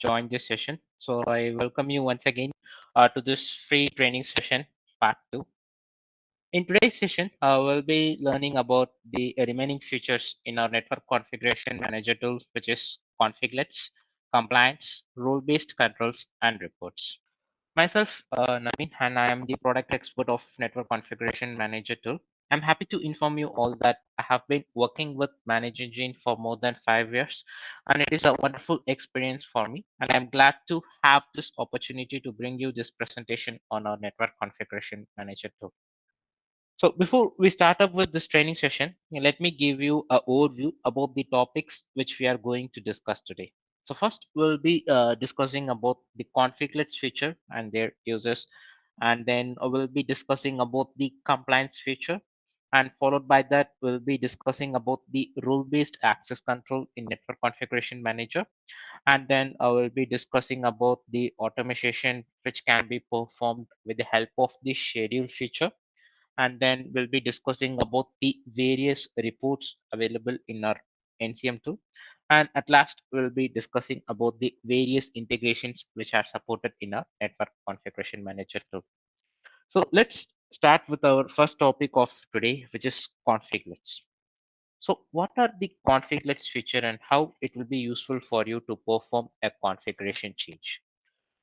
join this session. So I welcome you once again to this free training session, part 2. In today's session, we'll be learning about the remaining features in our network configuration manager tool, which is configlets, compliance, role-based controls, and reports. Myself, Naveen, and I am the product expert of Network Configuration Manager tool. I'm happy to inform you all that I have been working with Managing for more than 5 years, and it is a wonderful experience for me. And I'm glad to have this opportunity to bring you this presentation on our Network Configuration Manager tool. So before we start up with this training session, let me give you an overview about the topics which we are going to discuss today. So first, we'll be discussing about the configlets feature and their uses, and then we'll be discussing about the compliance feature, and followed by that, we'll be discussing about the role-based access control in Network Configuration Manager, and then I will be discussing about the automation which can be performed with the help of the schedule feature, and then we'll be discussing about the various reports available in our NCM tool. And at last, we'll be discussing about the various integrations which are supported in our network configuration manager tool. So let's start with our first topic of today, which is configlets. So what are the configlets feature and how it will be useful for you to perform a configuration change?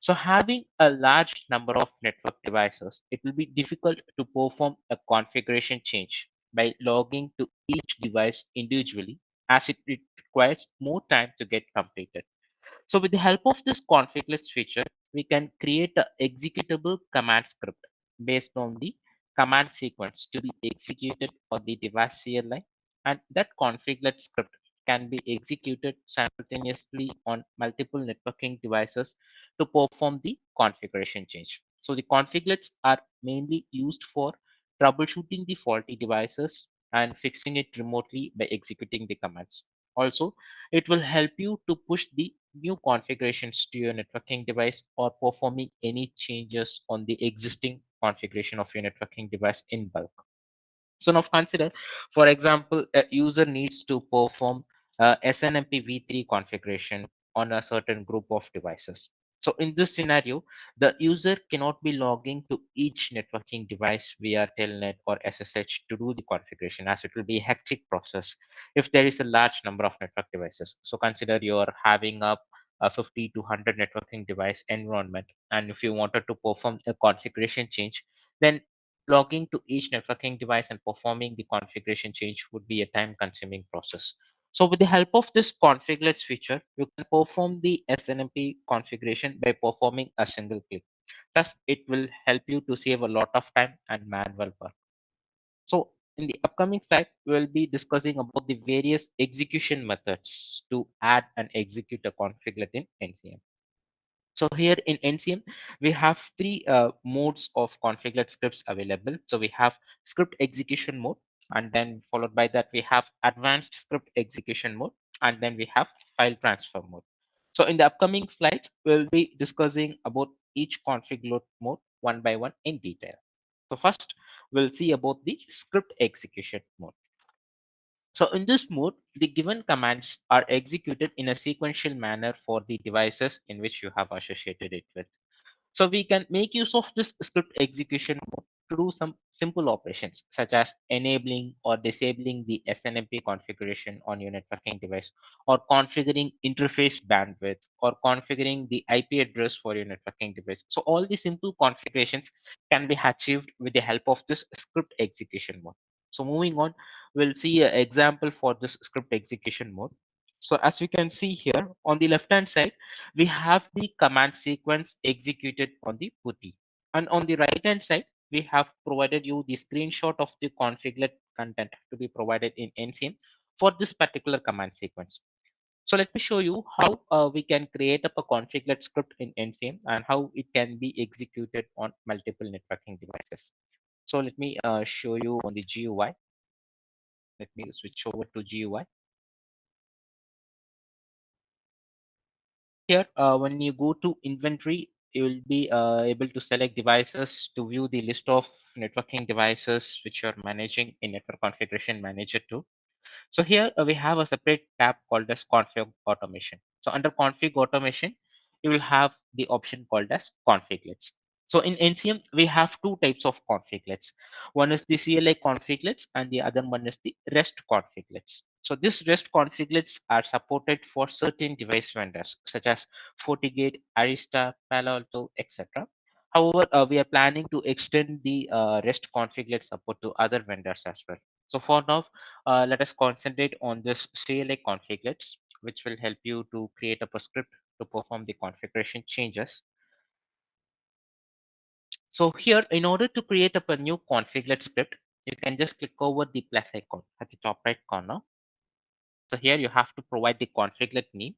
So having a large number of network devices, it will be difficult to perform a configuration change by logging to each device individually, as it requires more time to get completed. So with the help of this configlets feature, we can create a executable command script based on the command sequence to be executed on the device CLI, and that configlet script can be executed simultaneously on multiple networking devices to perform the configuration change. So the configurets are mainly used for troubleshooting the faulty devices and fixing it remotely by executing the commands. Also, it will help you to push the new configurations to your networking device or performing any changes on the existing configuration of your networking device in bulk. So now consider, for example, a user needs to perform SNMP v3 configuration on a certain group of devices. So in this scenario, the user cannot be logging to each networking device via telnet or SSH to do the configuration, as it will be a hectic process if there is a large number of network devices. So consider you're having a 50 to 100 networking device environment, and if you wanted to perform a configuration change, then logging to each networking device and performing the configuration change would be a time consuming process. So with the help of this configureless feature, you can perform the SNMP configuration by performing a single click. Thus, it will help you to save a lot of time and manual work. So in the upcoming slide, we'll be discussing about the various execution methods to add and execute a configurate in NCM. So here in NCM, we have three modes of configured scripts available. So we have script execution mode, and then followed by that, we have advanced script execution mode, and then we have file transfer mode. So in the upcoming slides, we'll be discussing about each configured mode one by one in detail. So first, we'll see about the script execution mode. So in this mode, the given commands are executed in a sequential manner for the devices in which you have associated it with. So we can make use of this script execution mode to do some simple operations such as enabling or disabling the SNMP configuration on your networking device, or configuring interface bandwidth, or configuring the IP address for your networking device. So all these simple configurations can be achieved with the help of this script execution mode. So moving on, we'll see an example for this script execution mode. So as we can see here on the left hand side, we have the command sequence executed on the PuTTY. And on the right hand side, we have provided you the screenshot of the configured content to be provided in NCM for this particular command sequence. So let me show you how we can create up a configured script in NCM and how it can be executed on multiple networking devices. So let me show you on the GUI. Let me switch over to GUI. Here, when you go to inventory, you will be able to select devices to view the list of networking devices which you are managing in Network Configuration Manager 2. So here we have a separate tab called as Config Automation. So under Config Automation, you will have the option called as configlets. So in NCM, we have two types of configlets. One is the CLI configlets and the other one is the REST configlets. So these REST configlets are supported for certain device vendors such as FortiGate, Arista, Palo Alto, etc. However, we are planning to extend the REST configlet support to other vendors as well. So for now, let us concentrate on this CLI configlets, which will help you to create a script to perform the configuration changes. So here, in order to create up a new configlet script, you can just click over the plus icon at the top right corner. So here you have to provide the configlet name,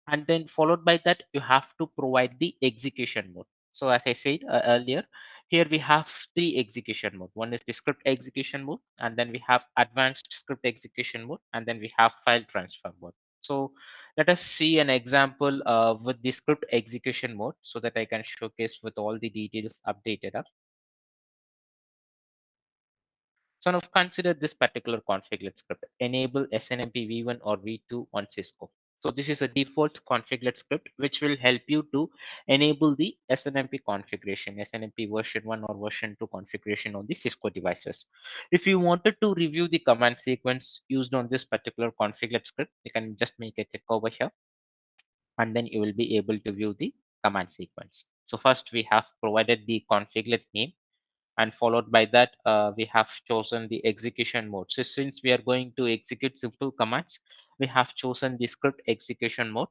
and then followed by that you have to provide the execution mode. So as I said earlier, here we have three execution mode. One is the script execution mode, and then we have advanced script execution mode, and then we have file transfer mode. So let us see an example with the script execution mode so that I can showcase with all the details updated up. So now consider this particular configlet script, enable SNMP v1 or v2 on Cisco. So this is a default configlet script which will help you to enable the SNMP configuration, SNMP version 1 or version 2 configuration on the Cisco devices. If you wanted to review the command sequence used on this particular configlet script, you can just make a click over here and then you will be able to view the command sequence. So first we have provided the configlet name, and followed by that we have chosen the execution mode. So since we are going to execute simple commands, we have chosen the script execution mode,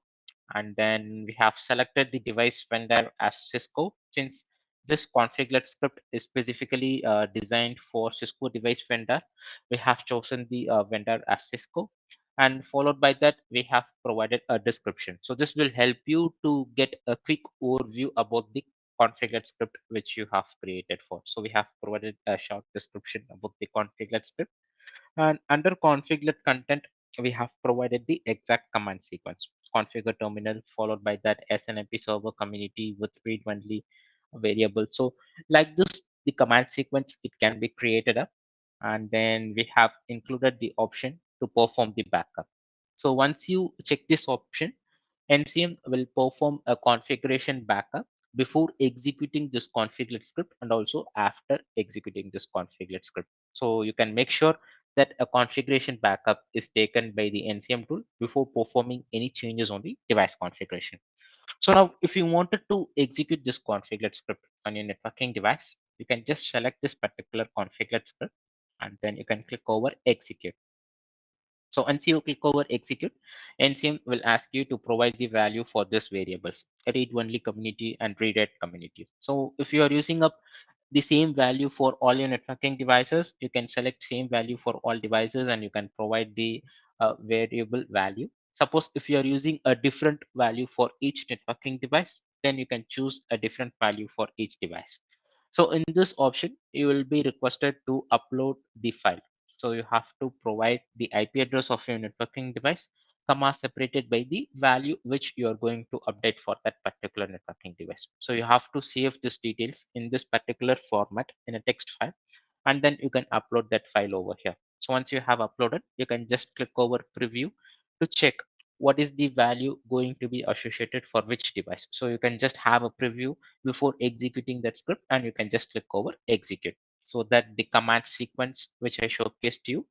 and then we have selected the device vendor as Cisco. Since this configlet script is specifically designed for Cisco device vendor, we have chosen the vendor as Cisco, and followed by that we have provided a description. So this will help you to get a quick overview about the configured script which you have created for. So we have provided a short description about the configured script, and under configured content, we have provided the exact command sequence. Configure terminal followed by that SNMP server community with read only variable. So like this, the command sequence, it can be created up, and then we have included the option to perform the backup. So once you check this option, NCM will perform a configuration backup before executing this configured script and also after executing this configured script. So you can make sure that a configuration backup is taken by the NCM tool before performing any changes on the device configuration. So now if you wanted to execute this configured script on your networking device, you can just select this particular configured script and then you can click over execute. So once you click over execute, NCM will ask you to provide the value for this variables, read only community and read community. So if you are using up the same value for all your networking devices, you can select same value for all devices and you can provide the variable value. Suppose if you are using a different value for each networking device, then you can choose a different value for each device. So in this option, you will be requested to upload the file. So you have to provide the IP address of your networking device, comma separated by the value which you are going to update for that particular networking device. So you have to save these details in this particular format in a text file, and then you can upload that file over here. So once you have uploaded, you can just click over preview to check what is the value going to be associated for which device. So you can just have a preview before executing that script and you can just click over execute, so that the command sequence which I showcased to you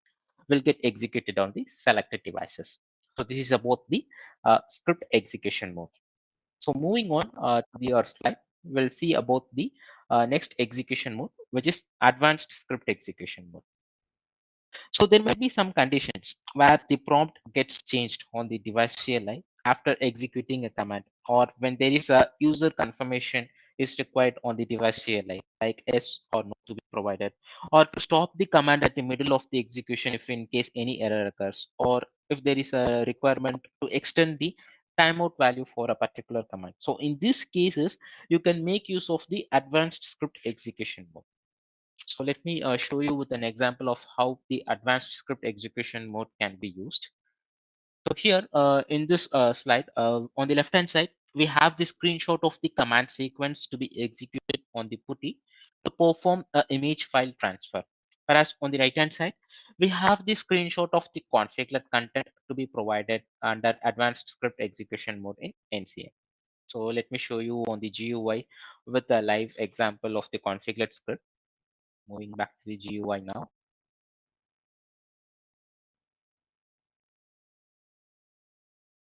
will get executed on the selected devices. So this is about the script execution mode. So moving on to your slide, we'll see about the next execution mode, which is advanced script execution mode. So there might be some conditions where the prompt gets changed on the device CLI after executing a command, or when there is a user confirmation is required on the device CLI, like yes or no to be provided, or to stop the command at the middle of the execution if in case any error occurs, or if there is a requirement to extend the timeout value for a particular command. So in these cases, you can make use of the advanced script execution mode. So let me show you with an example of how the advanced script execution mode can be used. So here in this slide, on the left hand side, we have the screenshot of the command sequence to be executed on the putty to perform an image file transfer. Whereas on the right hand side, we have the screenshot of the configured content to be provided under advanced script execution mode in NCM. So let me show you on the GUI with a live example of the configlet script. Moving back to the GUI now.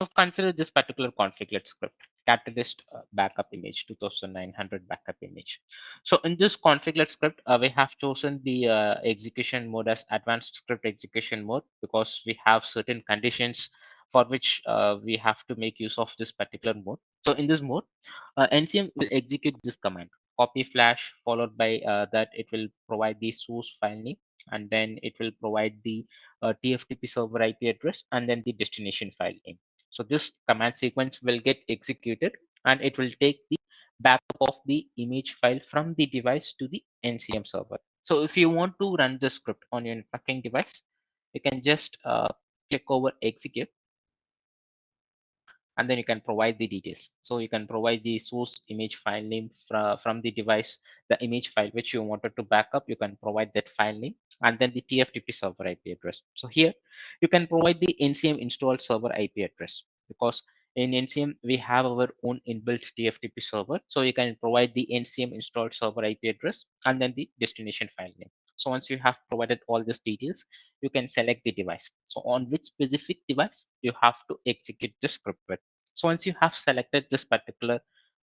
So consider this particular configlet script, catalyst backup image, 2900 backup image. So in this configlet script, we have chosen the execution mode as advanced script execution mode because we have certain conditions for which we have to make use of this particular mode. So in this mode, NCM will execute this command, copy flash, followed by that it will provide the source file name, and then it will provide the TFTP server IP address, and then the destination file name. So this command sequence will get executed and it will take the backup of the image file from the device to the NCM server. So if you want to run the script on your networking device, you can just click over execute, and then you can provide the details. So you can provide the source image file name from the device, the image file which you wanted to backup, you can provide that file name, and then the TFTP server IP address. So here you can provide the NCM installed server IP address because in NCM we have our own inbuilt TFTP server. So you can provide the NCM installed server IP address and then the destination file name. So once you have provided all these details, you can select the device. So on which specific device you have to execute the script with. So once you have selected this particular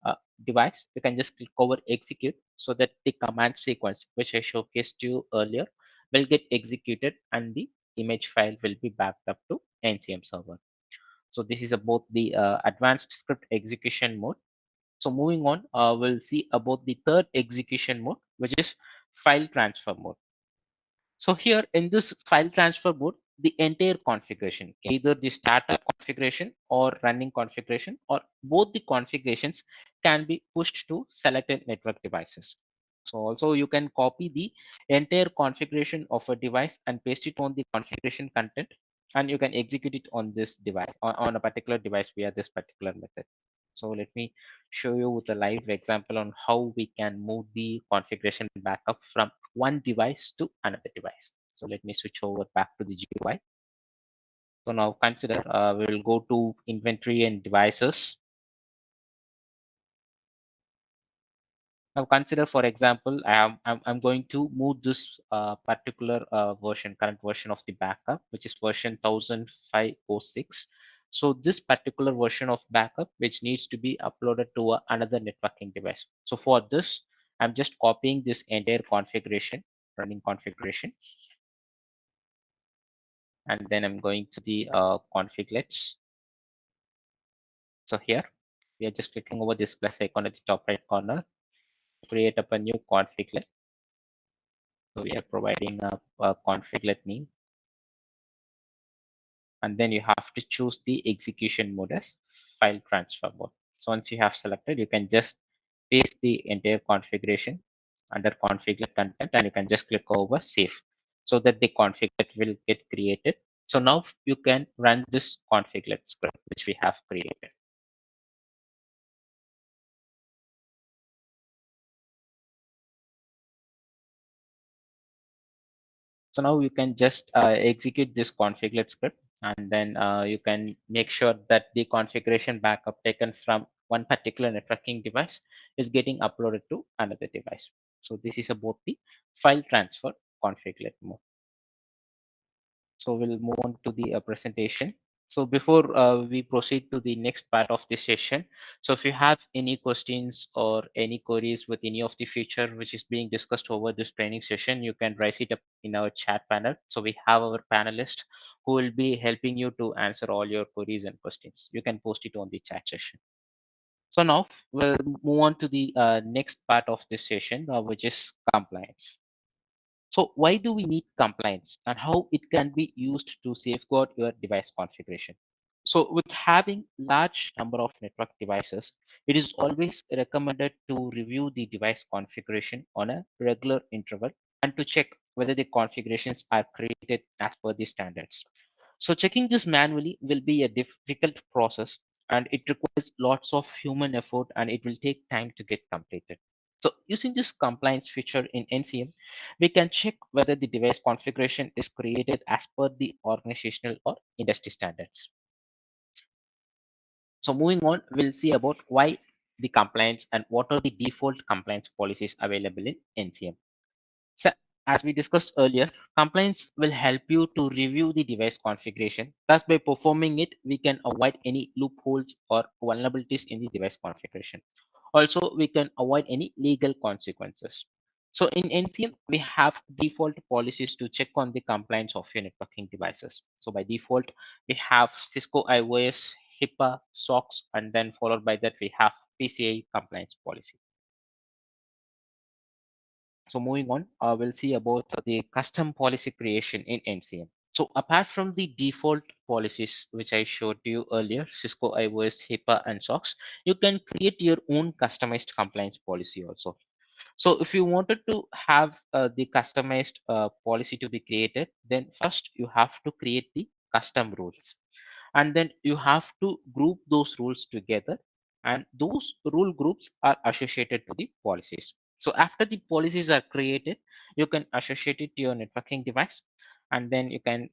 uh, device, you can just click over execute so that the command sequence, which I showcased to you earlier, will get executed and the image file will be backed up to NCM server. So this is about the advanced script execution mode. So moving on, we'll see about the third execution mode, which is file transfer mode. So here in this file transfer mode, the entire configuration, either the startup configuration or running configuration, or both the configurations can be pushed to selected network devices. So also you can copy the entire configuration of a device and paste it on the configuration content, and you can execute it on this device, on a particular device via this particular method. So let me show you with a live example on how we can move the configuration backup from one device to another device. So let me switch over back to the GUI. So now consider we will go to inventory and devices. Now consider, for example, I'm going to move this particular current version of the backup, which is version 1506. So this particular version of backup, which needs to be uploaded to another networking device. So for this, I'm just copying this entire configuration, running configuration, and then I'm going to the configlets. So here, we are just clicking over this plus icon at the top right corner, create up a new configlet. So we are providing a configlet name, and then you have to choose the execution mode as file transfer mode. So once you have selected, you can just paste the entire configuration under configlet content, and you can just click over save so that the configlet will get created. So now you can run this configlet script which we have created. So now you can just execute this configlet script, and then you can make sure that the configuration backup taken from one particular networking device is getting uploaded to another device. So this is about the file transfer configlet mode. So we'll move on to the presentation. So before we proceed to the next part of the session, so if you have any questions or any queries with any of the feature which is being discussed over this training session, you can raise it up in our chat panel. So we have our panelist who will be helping you to answer all your queries and questions. You can post it on the chat session. So now we'll move on to the next part of this session, which is compliance. So why do we need compliance and how it can be used to safeguard your device configuration? So with having large number of network devices, it is always recommended to review the device configuration on a regular interval and to check whether the configurations are created as per the standards. So checking this manually will be a difficult process, and it requires lots of human effort, and it will take time to get completed. So using this compliance feature in NCM, we can check whether the device configuration is created as per the organizational or industry standards. So moving on, we'll see about why the compliance and what are the default compliance policies available in NCM. So as we discussed earlier, compliance will help you to review the device configuration. Thus, by performing it, we can avoid any loopholes or vulnerabilities in the device configuration. Also, we can avoid any legal consequences. So in NCM, we have default policies to check on the compliance of your networking devices. So by default, we have Cisco IOS, HIPAA, SOX, and then followed by that, we have PCI compliance policy. So moving on, we'll see about the custom policy creation in NCM. So apart from the default policies, which I showed you earlier, Cisco IOS, HIPAA, and SOX, you can create your own customized compliance policy also. So if you wanted to have the customized policy to be created, then first you have to create the custom rules. And then you have to group those rules together. And those rule groups are associated to the policies. So after the policies are created, you can associate it to your networking device. And then you can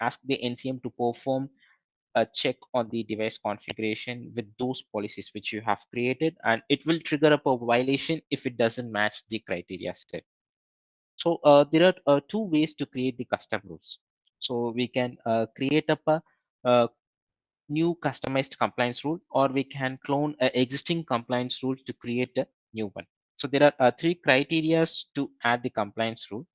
ask the NCM to perform a check on the device configuration with those policies which you have created, and it will trigger up a violation if it doesn't match the criteria set. So there are two ways to create the custom rules. So we can create up a, new customized compliance rule, or we can clone an existing compliance rule to create a new one. So there are three criterias to add the compliance rule.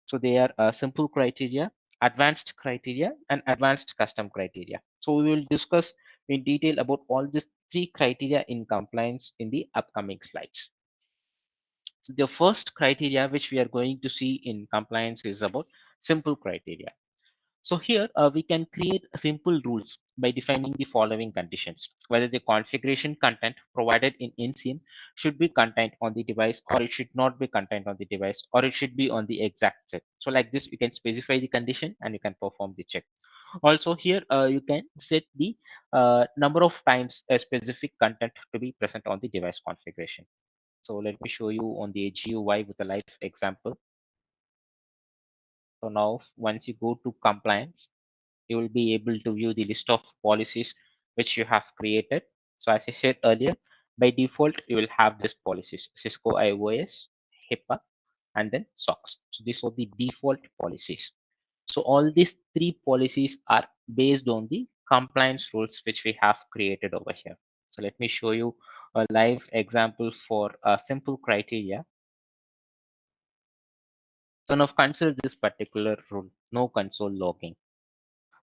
So they are simple criteria, advanced criteria, and advanced custom criteria. So we will discuss in detail about all these three criteria in compliance in the upcoming slides. So the first criteria which we are going to see in compliance is about simple criteria. So here we can create simple rules by defining the following conditions: whether the configuration content provided in NCM should be contained on the device, or it should not be contained on the device, or it should be on the exact set. So like this, you can specify the condition and you can perform the check. Also here you can set the number of times a specific content to be present on the device configuration. So let me show you on the GUI with a live example. So now once you go to compliance, you will be able to view the list of policies which you have created. So as I said earlier, by default, you will have these policies: Cisco IOS, HIPAA, and then SOX. So these are the default policies. So all these three policies are based on the compliance rules which we have created over here. So let me show you a live example for a simple criteria. So now consider this particular rule: no console logging.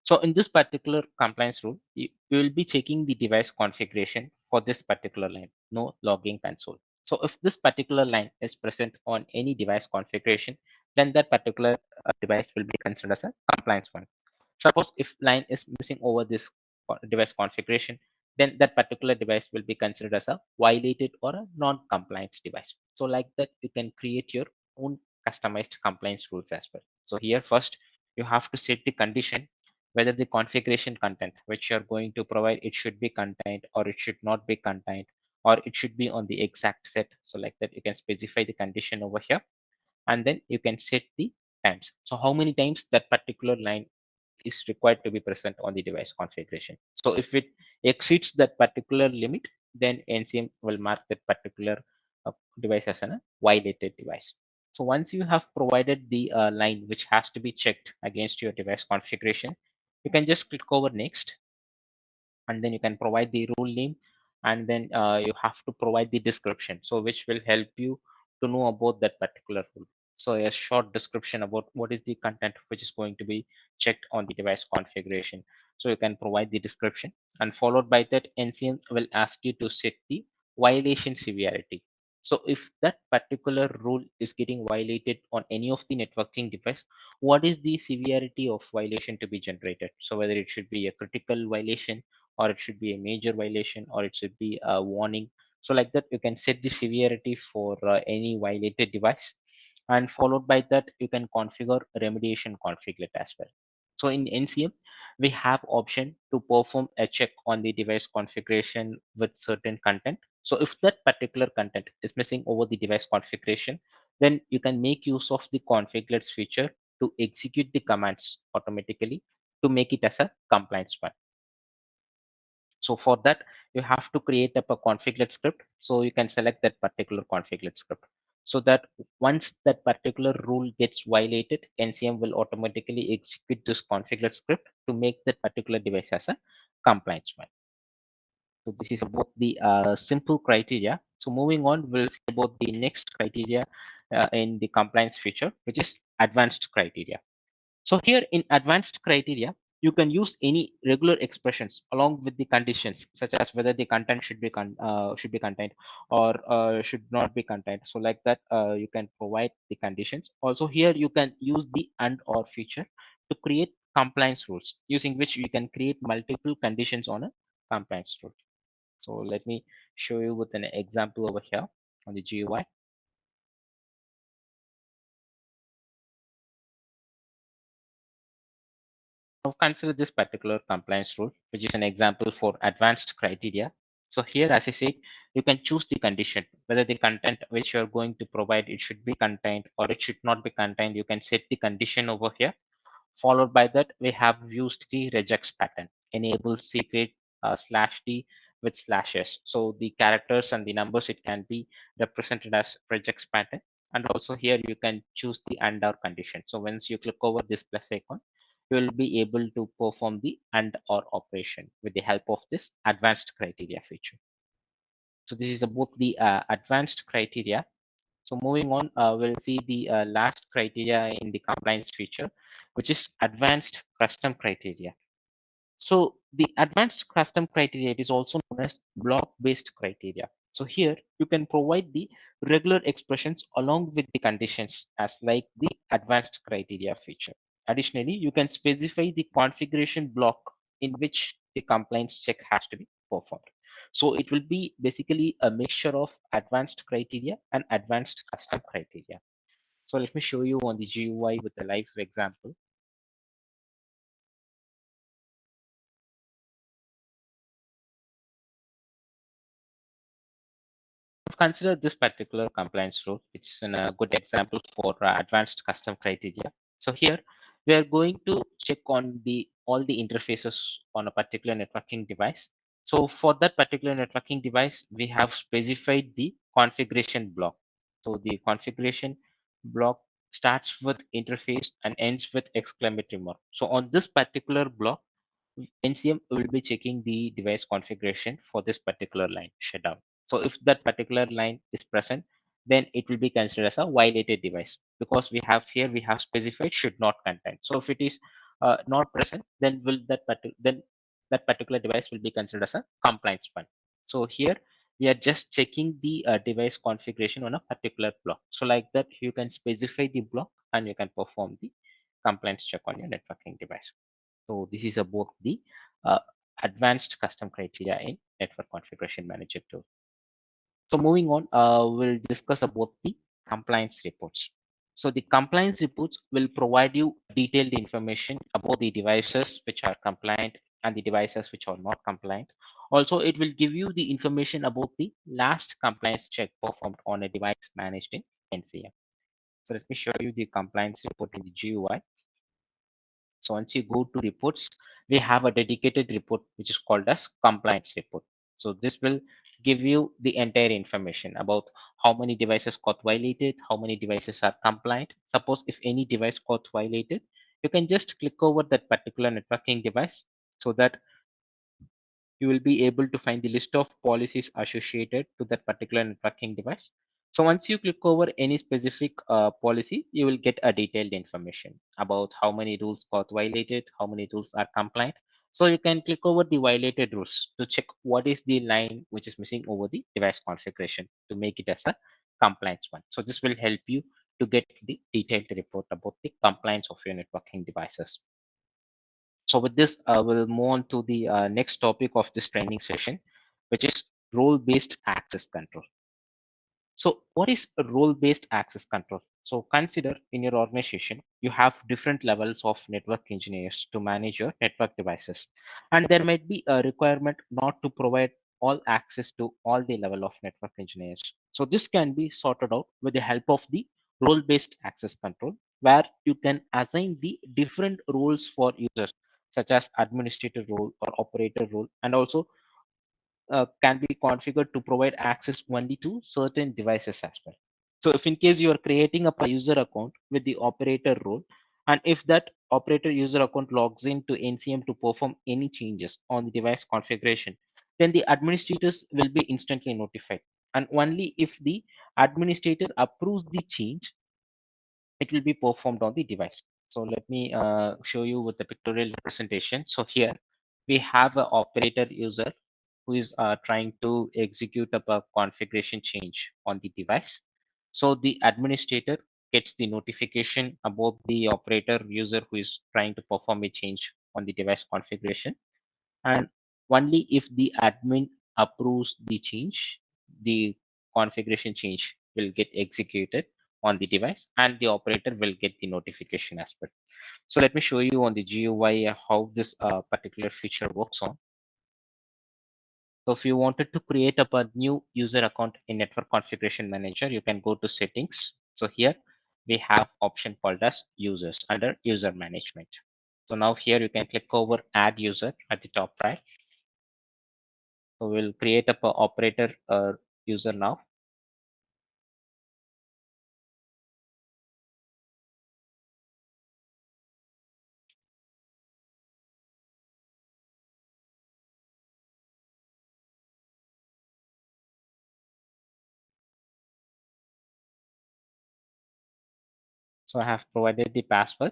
So in this particular compliance rule, you will be checking the device configuration for this particular line, no logging console. So if this particular line is present on any device configuration, then that particular device will be considered as a compliance one. Suppose if line is missing over this device configuration, then that particular device will be considered as a violated or a non-compliance device. So like that, you can create your own customized compliance rules as well. So here first, you have to set the condition whether the configuration content which you're going to provide, it should be contained or it should not be contained, or it should be on the exact set. So like that, you can specify the condition over here, and then you can set the times. So how many times that particular line is required to be present on the device configuration. So if it exceeds that particular limit, then NCM will mark that particular device as a violated device. So once you have provided the line which has to be checked against your device configuration, you can just click over next, and then you can provide the rule name, and then you have to provide the description, so which will help you to know about that particular rule. So a short description about what is the content which is going to be checked on the device configuration. So you can provide the description, and followed by that, NCM will ask you to set the violation severity. So if that particular rule is getting violated on any of the networking device, what is the severity of violation to be generated? So whether it should be a critical violation, or it should be a major violation, or it should be a warning. So like that, you can set the severity for any violated device, and followed by that, you can configure remediation configlet as well. So in NCM, we have option to perform a check on the device configuration with certain content. So if that particular content is missing over the device configuration, then you can make use of the configurates feature to execute the commands automatically to make it as a compliance one. So for that, you have to create up a configured script. So you can select that particular configured script, so that once that particular rule gets violated, NCM will automatically execute this configured script to make that particular device as a compliance one. So this is about the simple criteria. So moving on, we'll see about the next criteria in the compliance feature, which is advanced criteria. So here in advanced criteria, you can use any regular expressions along with the conditions, such as whether the content should be contained or should not be contained. So like that, you can provide the conditions. Also here, you can use the and or feature to create compliance rules, using which you can create multiple conditions on a compliance rule. So let me show you with an example over here on the GUI. Now consider this particular compliance rule, which is an example for advanced criteria. So here, as I said, you can choose the condition, whether the content which you're going to provide, it should be contained or it should not be contained. You can set the condition over here. Followed by that, we have used the regex pattern, enable secret /d with slashes. So the characters and the numbers, it can be represented as regex pattern. And also here you can choose the and or condition. So once you click over this plus icon, you will be able to perform the and or operation with the help of this advanced criteria feature. So this is about the advanced criteria. So moving on, we'll see the last criteria in the compliance feature, which is advanced custom criteria. So the advanced custom criteria, it is also known as block-based criteria. So here you can provide the regular expressions along with the conditions as like the advanced criteria feature. Additionally, you can specify the configuration block in which the compliance check has to be performed. So it will be basically a mixture of advanced criteria and advanced custom criteria. So let me show you on the GUI with a live example. Consider this particular compliance rule, which is a good example for advanced custom criteria. So here we are going to check on the all the interfaces on a particular networking device. So for that particular networking device, we have specified the configuration block. So the configuration block starts with interface and ends with exclamatory mark. So on this particular block, NCM will be checking the device configuration for this particular line shutdown. So if that particular line is present, then it will be considered as a violated device, because we have specified should not contain. So if it is not present, then that particular device will be considered as a compliance one. So here we are just checking the device configuration on a particular block. So like that, you can specify the block and you can perform the compliance check on your networking device. So this is about the uh, advanced custom criteria in Network Configuration Manager tool. So moving on, we'll discuss about the compliance reports. So the compliance reports will provide you detailed information about the devices which are compliant and the devices which are not compliant. Also, it will give you the information about the last compliance check performed on a device managed in NCM. So let me show you the compliance report in the GUI. So once you go to reports, we have a dedicated report which is called as compliance report. So this will give you the entire information about how many devices got violated, how many devices are compliant. Suppose if any device got violated, you can just click over that particular networking device, so that you will be able to find the list of policies associated to that particular networking device. So once you click over any specific policy, you will get a detailed information about how many rules got violated, how many rules are compliant. So you can click over the violated rules to check what is the line which is missing over the device configuration to make it as a compliance one. So this will help you to get the detailed report about the compliance of your networking devices. So with this, we'll move on to the next topic of this training session, which is role-based access control. So what is a role-based access control? So consider in your organization, you have different levels of network engineers to manage your network devices. And there might be a requirement not to provide all access to all the level of network engineers. So this can be sorted out with the help of the role-based access control, where you can assign the different roles for users, such as administrator role or operator role, and also can be configured to provide access only to certain devices as well. So if in case you are creating up a user account with the operator role, and if that operator user account logs into NCM to perform any changes on the device configuration, then the administrators will be instantly notified. And only if the administrator approves the change, it will be performed on the device. So let me show you with the pictorial representation. So here we have an operator user who is trying to execute up a configuration change on the device. So the administrator gets the notification about the operator user who is trying to perform a change on the device configuration. And only if the admin approves the change, the configuration change will get executed on the device and the operator will get the notification as well. So let me show you on the GUI how this particular feature works on. So if you wanted to create up a new user account in Network Configuration Manager, you can go to settings. So here we have option called as users under user management. So now here you can click over add user at the top right. So we'll create up a operator user now. So I have provided the password,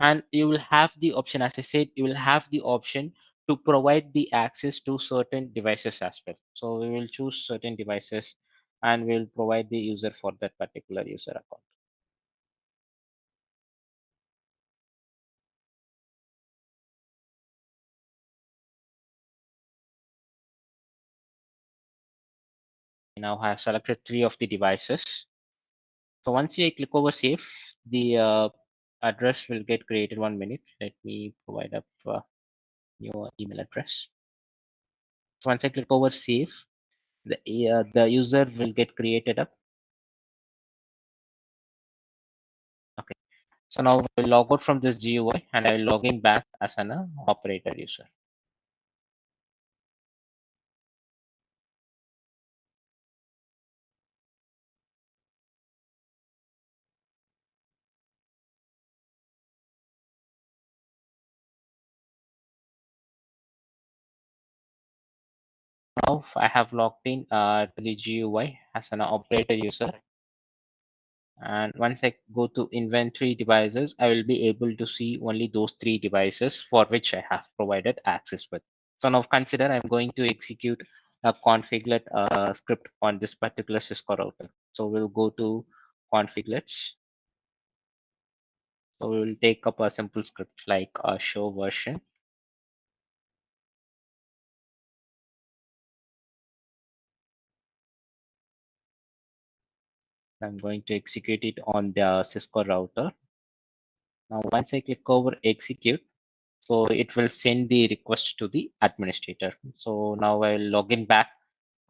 and you will have the option, as I said, you will have the option to provide the access to certain devices as well. So we will choose certain devices and we'll provide the user for that particular user account. Now I have selected 3 of the devices. So once you click over save, the address will get created. 1 minute. Let me provide up your email address. So once I click over save, the user will get created up. Okay. So now we'll log out from this GUI and I will log in back as an operator user. Now I have logged in to the GUI as an operator user. And once I go to inventory devices, I will be able to see only those 3 devices for which I have provided access with. So now consider I'm going to execute a configlet script on this particular Cisco router. So we'll go to configlet. So we will take up a simple script like a show version. I'm going to execute it on the Cisco router. Now, once I click over execute, so it will send the request to the administrator. So now I'll log in back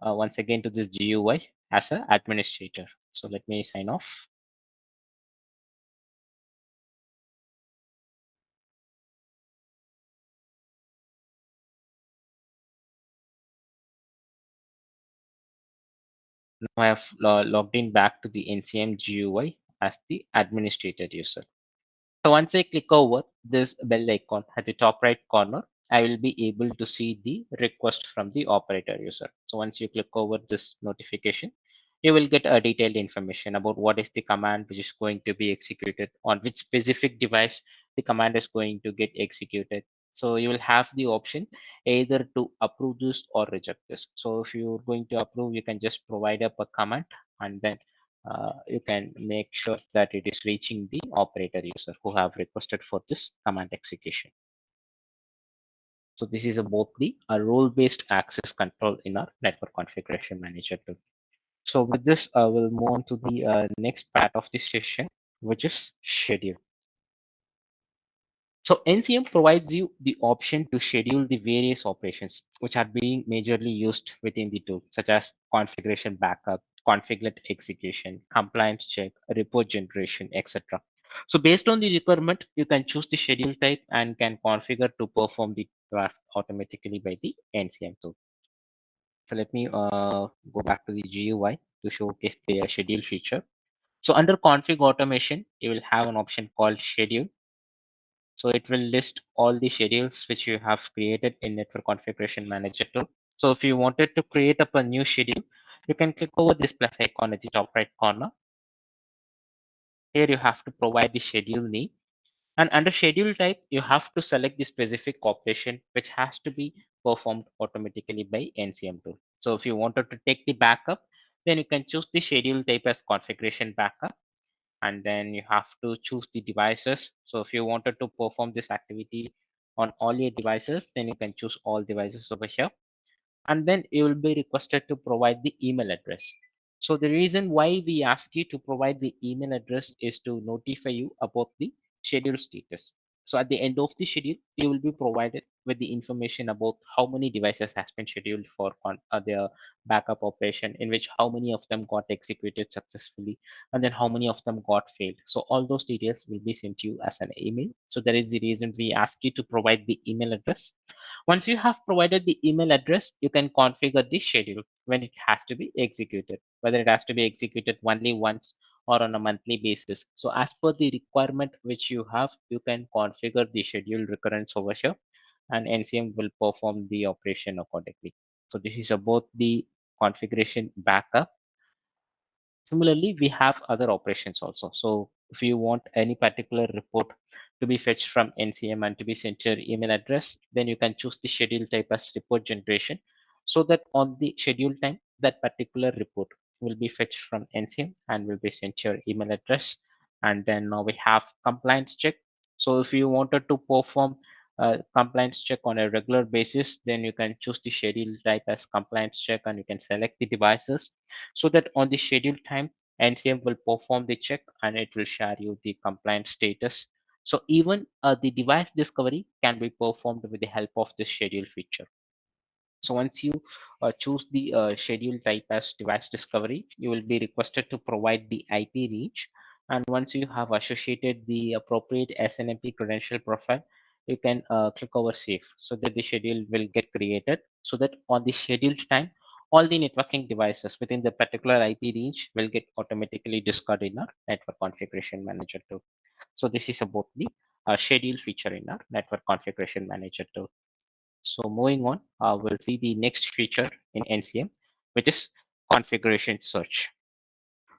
once again to this GUI as an administrator. So let me sign off. Now I have logged in back to the NCM GUI as the administrator user. So once I click over this bell icon at the top right corner, I will be able to see the request from the operator user. So once you click over this notification, you will get a detailed information about what is the command which is going to be executed, on which specific device the command is going to get executed. So you will have the option either to approve this or reject this. So if you're going to approve, you can just provide up a comment and then you can make sure that it is reaching the operator user who have requested for this command execution. So this is about the role-based access control in our network configuration manager tool. So with this, we'll move on to the next part of this session, which is schedule. So NCM provides you the option to schedule the various operations which are being majorly used within the tool, such as configuration backup, configlet execution, compliance check, report generation, etc. So based on the requirement, you can choose the schedule type and can configure to perform the task automatically by the NCM tool. So let me go back to the GUI to showcase the schedule feature. So under config automation, you will have an option called schedule. So it will list all the schedules which you have created in network configuration manager tool. So if you wanted to create up a new schedule, you can click over this plus icon at the top right corner. Here you have to provide the schedule name. And under schedule type, you have to select the specific operation which has to be performed automatically by NCM tool. So if you wanted to take the backup, then you can choose the schedule type as configuration backup. And then you have to choose the devices. So if you wanted to perform this activity on all your devices, then you can choose all devices over here. And then you will be requested to provide the email address. So the reason why we ask you to provide the email address is to notify you about the schedule status. So at the end of the schedule, you will be provided with the information about how many devices has been scheduled for their backup operation, in which how many of them got executed successfully, and then how many of them got failed. So all those details will be sent to you as an email. So that is the reason we ask you to provide the email address. Once you have provided the email address, you can configure the schedule when it has to be executed, whether it has to be executed only once or on a monthly basis. So as per the requirement which you have, you can configure the schedule recurrence over here, and NCM will perform the operation accordingly. So this is about the configuration backup. Similarly, we have other operations also. So if you want any particular report to be fetched from NCM and to be sent to your email address, then you can choose the schedule type as report generation, so that on the schedule time, that particular report will be fetched from NCM and will be sent to your email address. And then now we have compliance check. So if you wanted to perform a compliance check on a regular basis, then you can choose the schedule type as compliance check and you can select the devices, so that on the scheduled time, NCM will perform the check and it will share you the compliance status. So even the device discovery can be performed with the help of this schedule feature. So once you choose the schedule type as device discovery, you will be requested to provide the IP range. And once you have associated the appropriate SNMP credential profile, you can click over save, so that the schedule will get created, so that on the scheduled time, all the networking devices within the particular IP range will get automatically discarded in our network configuration manager tool. So this is about the schedule feature in our network configuration manager tool. So moving on, we'll see the next feature in NCM, which is configuration search.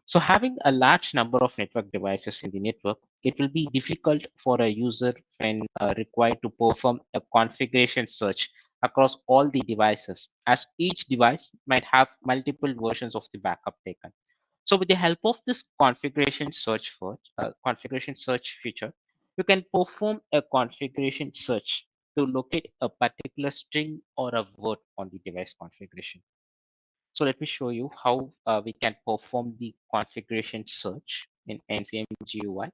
So having a large number of network devices in the network, it will be difficult for a user when required to perform a configuration search across all the devices, as each device might have multiple versions of the backup taken. So with the help of this configuration search feature, you can perform a configuration search to locate a particular string or a word on the device configuration. So let me show you how we can perform the configuration search in NCM GUI.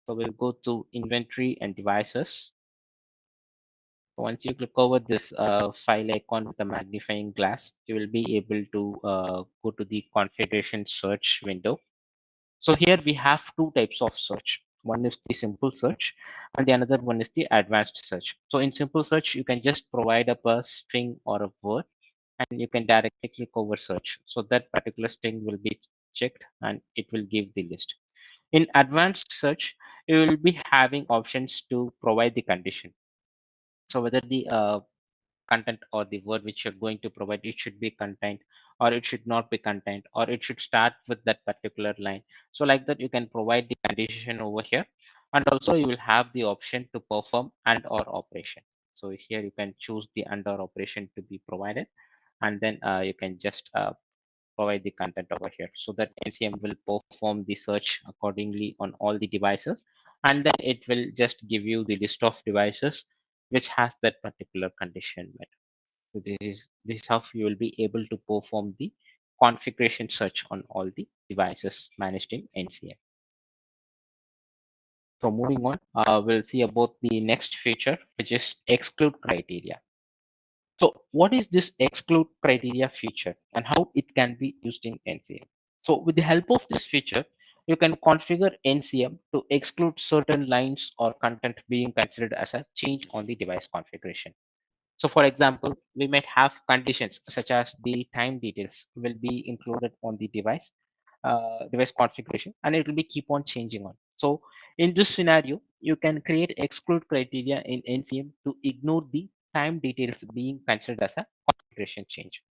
So we'll go to inventory and devices. So once you click over this file icon with the magnifying glass, you will be able to go to the configuration search window. So here we have two types of search. One is the simple search and the another one is the advanced search. So in simple search, you can just provide up a string or a word and you can directly click over search. So that particular string will be checked and it will give the list. In advanced search, you will be having options to provide the condition. So whether the content or the word which you're going to provide, it should be contained or it should not be contained, or it should start with that particular line. So like that, you can provide the condition over here. And also you will have the option to perform and or operation. So here you can choose the and or operation to be provided. And then you can just provide the content over here, so that NCM will perform the search accordingly on all the devices, and then it will just give you the list of devices which has that particular condition met. So this is how you will be able to perform the configuration search on all the devices managed in NCM. So moving on, we'll see about the next feature, which is exclude criteria. So what is this exclude criteria feature and how it can be used in NCM? So with the help of this feature, you can configure NCM to exclude certain lines or content being considered as a change on the device configuration. So for example, we might have conditions such as the time details will be included on the device configuration, and it will be keep on changing on. So in this scenario, you can create exclude criteria in NCM to ignore the time details being considered as a configuration change.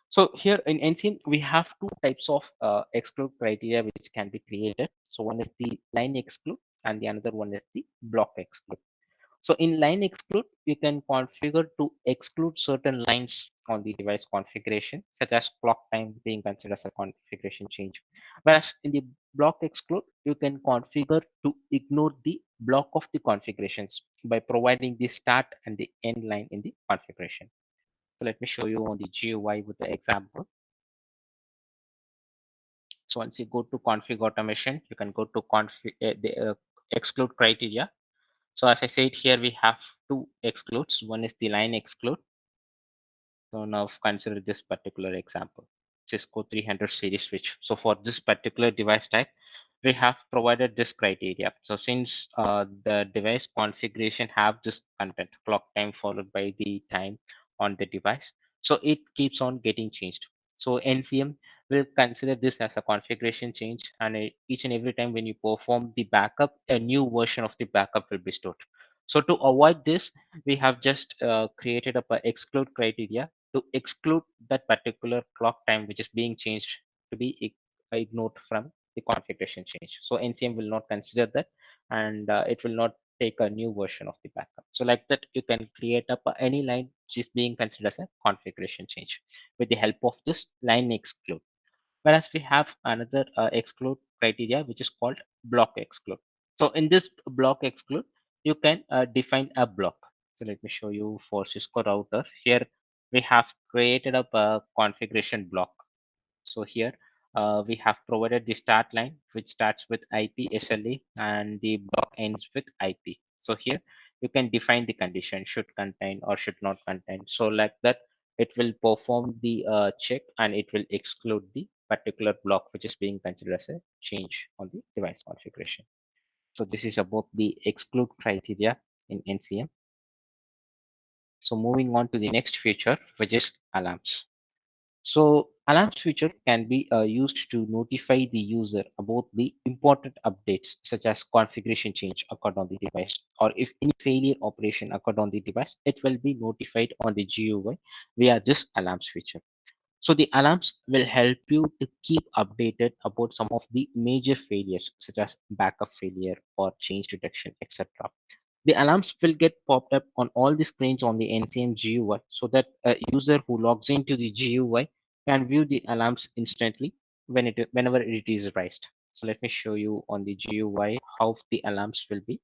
So here in NCM, we have two types of exclude criteria which can be created. So one is the line exclude and the another one is the block exclude. So in line exclude, you can configure to exclude certain lines on the device configuration, such as clock time being considered as a configuration change. Whereas in the block exclude, you can configure to ignore the block of the configurations by providing the start and the end line in the configuration. So let me show you on the GUI with the example. So once you go to config automation, you can go to config the exclude criteria. So as I said here, we have two excludes. One is the line exclude. So now consider this particular example, Cisco 300 series switch. So for this particular device type, we have provided this criteria. So since the device configuration have this content, clock time followed by the time on the device, so it keeps on getting changed. So NCM will consider this as a configuration change, and each and every time when you perform the backup, a new version of the backup will be stored. So to avoid this, we have just created up a exclude criteria to exclude that particular clock time which is being changed to be ignored from the configuration change. So NCM will not consider that, and it will not take a new version of the backup. So like that, you can create up any line which is being considered as a configuration change with the help of this line exclude. Whereas we have another exclude criteria which is called block exclude. So in this block exclude, you can define a block. So let me show you for Cisco router. Here we have created up a configuration block. So here we have provided the start line which starts with IP SLA and the block ends with IP. So here you can define the condition should contain or should not contain. So like that, it will perform the check and it will exclude the particular block which is being considered as a change on the device configuration. So this is about the exclude criteria in NCM. So moving on to the next feature, which is alarms. So alarms feature can be used to notify the user about the important updates such as configuration change occurred on the device, or if any failure operation occurred on the device, it will be notified on the GUI via this alarms feature. So the alarms will help you to keep updated about some of the major failures such as backup failure or change detection, etc. The alarms will get popped up on all the screens on the NCM GUI so that a user who logs into the GUI can view the alarms instantly whenever it is raised. So let me show you on the GUI how the alarms will be.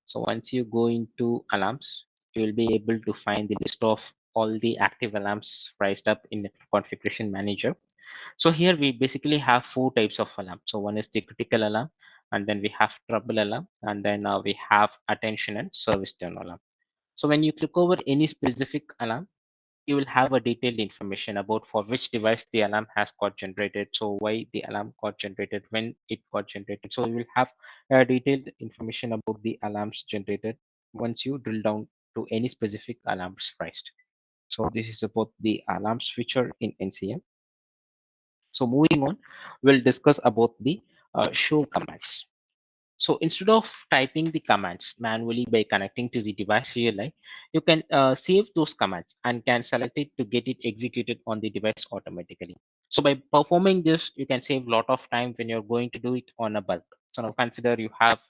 So once you go into alarms, you will be able to find the list of all the active alarms raised up in the configuration manager. So here we basically have four types of alarm. So one is the critical alarm, and then we have trouble alarm, and then we have attention and service turn alarm. So when you click over any specific alarm, you will have a detailed information about for which device the alarm has got generated. So why the alarm got generated, when it got generated. So you will have detailed information about the alarms generated once you drill down to any specific alarms priced. So this is about the alarms feature in NCM. So moving on, we'll discuss about the show commands. So instead of typing the commands manually by connecting to the device CLI, you can save those commands and can select it to get it executed on the device automatically. So by performing this, you can save a lot of time when you're going to do it on a bulk. So now consider you have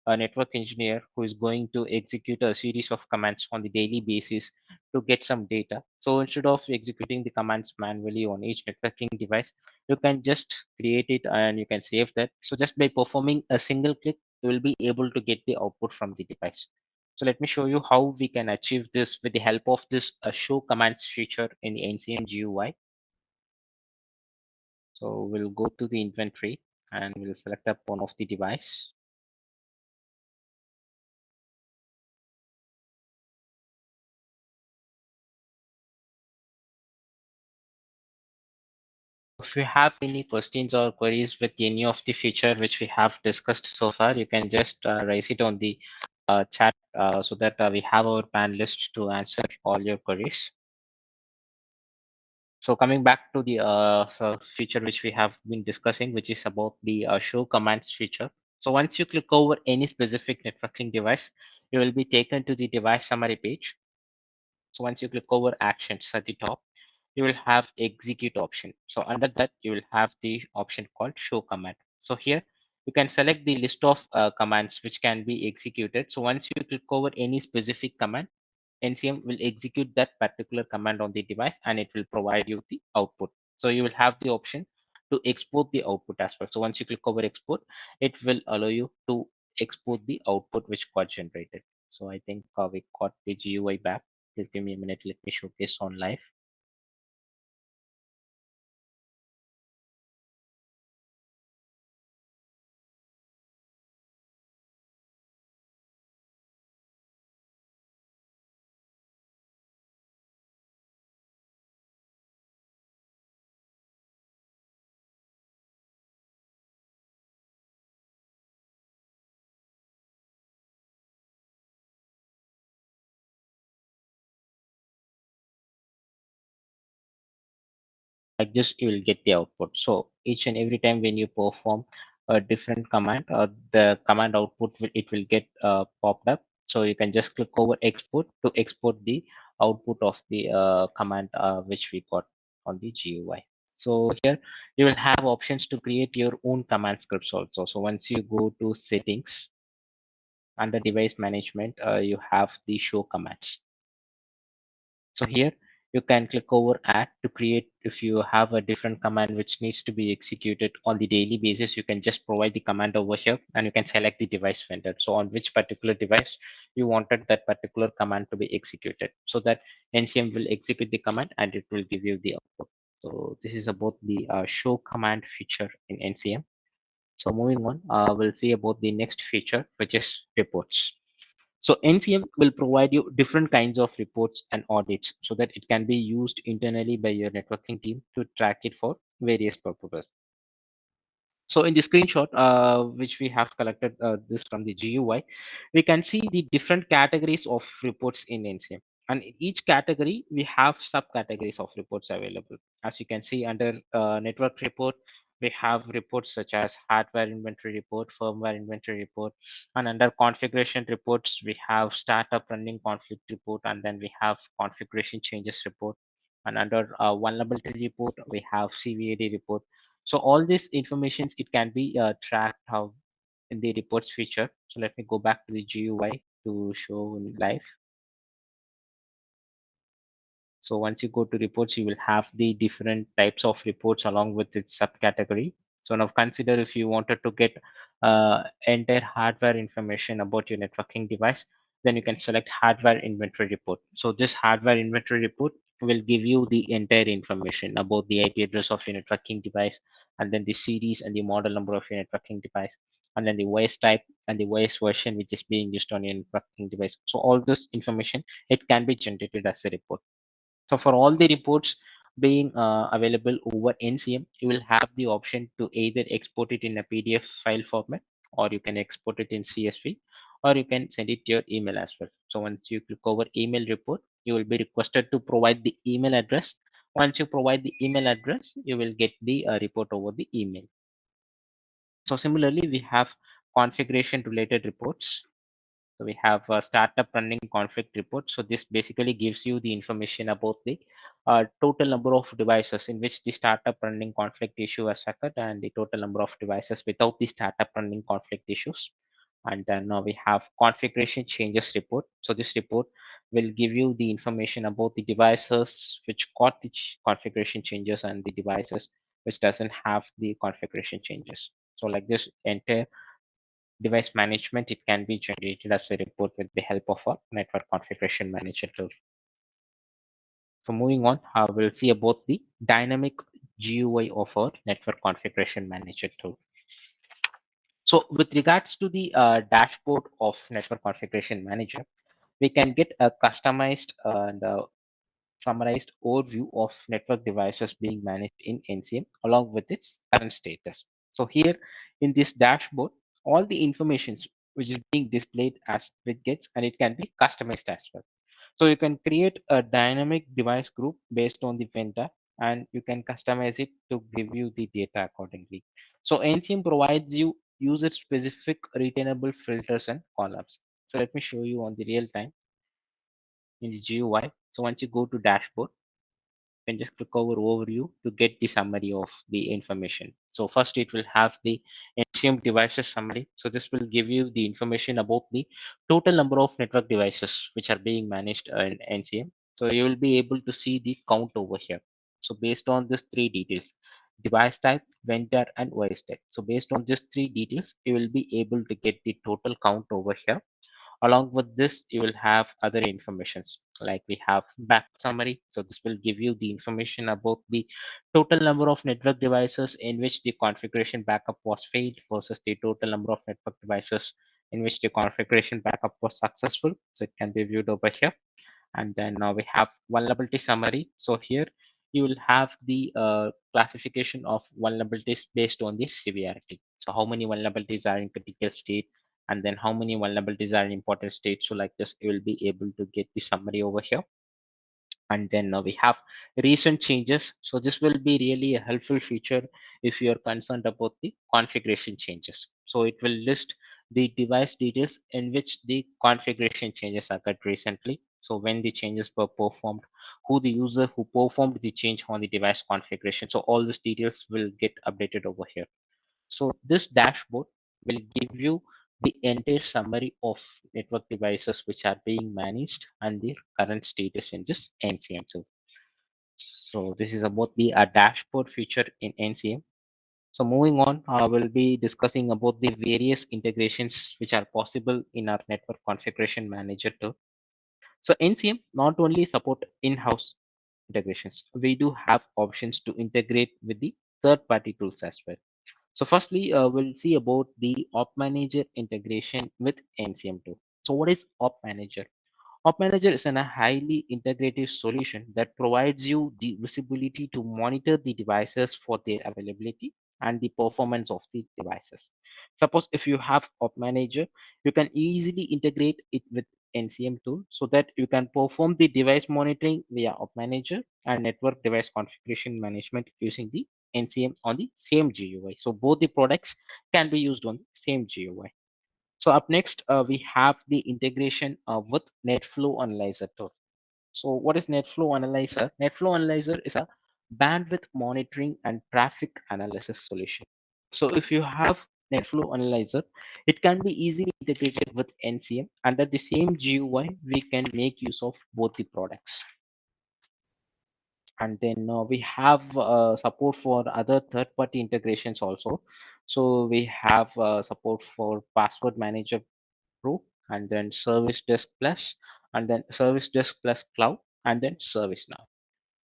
a network engineer who is going to execute a series of commands on the daily basis to get some data. So instead of executing the commands manually on each networking device, you can just create it and you can save that. So just by performing a single click, you will be able to get the output from the device. So let me show you how we can achieve this with the help of this show commands feature in the NCM GUI. So we'll go to the inventory and we'll select up one of the device. If you have any questions or queries with any of the feature which we have discussed so far, you can just raise it on the chat so that we have our panelists to answer all your queries. So coming back to the feature which we have been discussing, which is about the show commands feature. So once you click over any specific networking device, you will be taken to the device summary page. So once you click over actions at the top, you will have execute option. So under that, you will have the option called show command. So here you can select the list of commands which can be executed. So once you click over any specific command, NCM will execute that particular command on the device and it will provide you the output. So you will have the option to export the output as well. So once you click over export, it will allow you to export the output which got generated. So I think we got the GUI back. Just give me a minute. Let me showcase on live. Like this, you will get the output. So each and every time when you perform a different command, the command output it will get popped up. So you can just click over export to export the output of the command which we got on the GUI. So here you will have options to create your own command scripts also. So once you go to settings under device management, you have the show commands. So here you can click over add to create. If you have a different command which needs to be executed on the daily basis, you can just provide the command over here and you can select the device vendor. So on which particular device you wanted that particular command to be executed, so that NCM will execute the command and it will give you the output. So this is about the show command feature in NCM. So moving on, we'll see about the next feature, which is reports. So NCM will provide you different kinds of reports and audits so that it can be used internally by your networking team to track it for various purposes. So in the screenshot, which we have collected this from the GUI, we can see the different categories of reports in NCM. And in each category, we have subcategories of reports available. As you can see under network report, we have reports such as hardware inventory report, firmware inventory report, and under configuration reports, we have startup running conflict report, and then we have configuration changes report. And under vulnerability report, we have CVAD report. So all this information, it can be tracked how in the reports feature. So let me go back to the GUI to show in live. So once you go to reports, you will have the different types of reports along with its subcategory. So now consider if you wanted to get entire hardware information about your networking device, then you can select hardware inventory report. So this hardware inventory report will give you the entire information about the IP address of your networking device, and then the series and the model number of your networking device, and then the OS type and the OS version which is being used on your networking device. So all this information, it can be generated as a report. So for all the reports being available over NCM, you will have the option to either export it in a PDF file format, or you can export it in CSV, or you can send it to your email as well. So once you click over email report, you will be requested to provide the email address. Once you provide the email address, you will get the report over the email. So similarly, we have configuration related reports. So we have a startup running conflict report. So this basically gives you the information about the total number of devices in which the startup running conflict issue has occurred, and the total number of devices without the startup running conflict issues. And then now we have configuration changes report. So this report will give you the information about the devices which got the configuration changes and the devices which doesn't have the configuration changes. So like this entire device management, it can be generated as a report with the help of a network configuration manager tool. So moving on, we'll see about the dynamic GUI of our network configuration manager tool. So with regards to the dashboard of network configuration manager, we can get a customized and summarized overview of network devices being managed in NCM along with its current status. So here in this dashboard, all the informations which is being displayed as widgets, and it can be customized as well. So you can create a dynamic device group based on the vendor, and you can customize it to give you the data accordingly. So NCM provides you user specific retainable filters and columns. So let me show you on the real time in the GUI. So once you go to dashboard, can just click over overview to get the summary of the information. So first it will have the NCM devices summary. So this will give you the information about the total number of network devices which are being managed in NCM. So you will be able to see the count over here. So based on these three details, device type, vendor, and OS type. So based on these three details, you will be able to get the total count over here. Along with this, you will have other informations like we have back summary. So this will give you the information about the total number of network devices in which the configuration backup was failed versus the total number of network devices in which the configuration backup was successful. So it can be viewed over here. And then now we have vulnerability summary. So here you will have the classification of vulnerabilities based on the severity. So how many vulnerabilities are in critical state, and then how many vulnerabilities are in important state. So like this, you will be able to get the summary over here. And then we have recent changes. So this will be really a helpful feature if you are concerned about the configuration changes. So it will list the device details in which the configuration changes occurred recently. So when the changes were performed, who the user who performed the change on the device configuration. So all these details will get updated over here. So this dashboard will give you the entire summary of network devices which are being managed and their current status in this NCM. So this is about the dashboard feature in NCM. So moving on, I will be discussing about the various integrations which are possible in our network configuration manager too. So NCM not only support in-house integrations, we do have options to integrate with the third-party tools as well. So firstly, we'll see about the Op Manager integration with NCM2. So what is Op Manager? Op Manager is a highly integrative solution that provides you the visibility to monitor the devices for their availability and the performance of the devices. Suppose if you have Op Manager, you can easily integrate it with NCM tool so that you can perform the device monitoring via Op Manager and network device configuration management using the NCM on the same GUI. So both the products can be used on the same GUI. So up next, we have the integration with NetFlow Analyzer tool. So what is NetFlow Analyzer? NetFlow Analyzer is a bandwidth monitoring and traffic analysis solution. So if you have NetFlow Analyzer, it can be easily integrated with NCM. Under the same GUI, we can make use of both the products. And then we have support for other third-party integrations also. So we have support for Password Manager Pro, and then Service Desk Plus, and then Service Desk Plus Cloud, and then ServiceNow.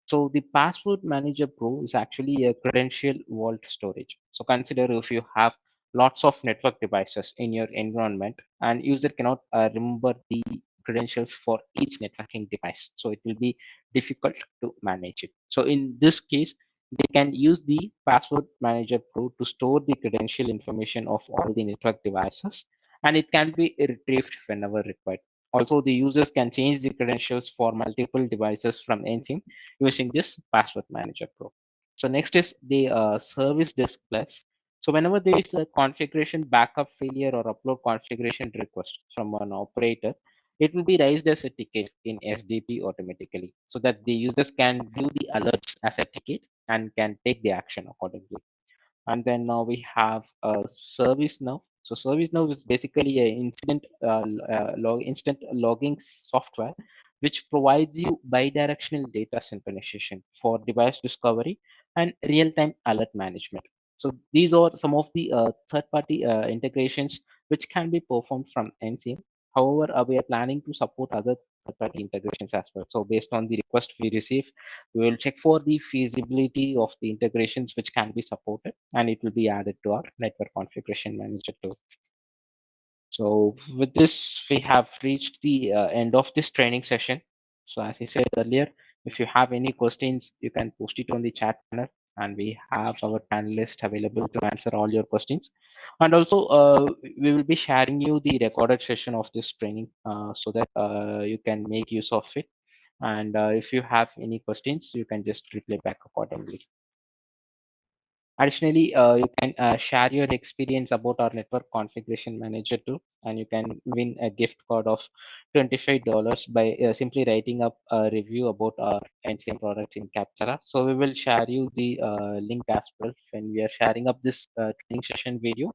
So the Password Manager Pro is actually a credential vault storage. So consider if you have lots of network devices in your environment and user cannot remember the credentials for each networking device. So it will be difficult to manage it. So in this case, they can use the Password Manager Pro to store the credential information of all the network devices, and it can be retrieved whenever required. Also, the users can change the credentials for multiple devices from NCM using this Password Manager Pro. So next is the Service Disk Plus. So whenever there is a configuration backup failure or upload configuration request from an operator, it will be raised as a ticket in SDP automatically so that the users can view the alerts as a ticket and can take the action accordingly. And then now we have service now. So service now is basically a instant logging software which provides you bidirectional data synchronization for device discovery and real-time alert management. So these are some of the third-party integrations which can be performed from NCM. However, we are planning to support other third-party integrations as well. So based on the request we receive, we will check for the feasibility of the integrations which can be supported, and it will be added to our network configuration manager too. So with this, we have reached the end of this training session. So as I said earlier, if you have any questions, you can post it on the chat panel and we have our panelists available to answer all your questions. And also, we will be sharing you the recorded session of this training so that you can make use of it. And if you have any questions, you can just reply back accordingly. Additionally, you can share your experience about our network configuration manager too, and you can win a gift card of $25 by simply writing up a review about our NCM product in Captera. So we will share you the link as well when we are sharing up this training session video.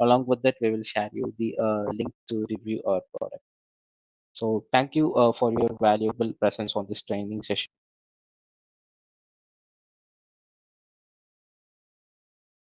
Along with that, we will share you the link to review our product. So thank you for your valuable presence on this training session.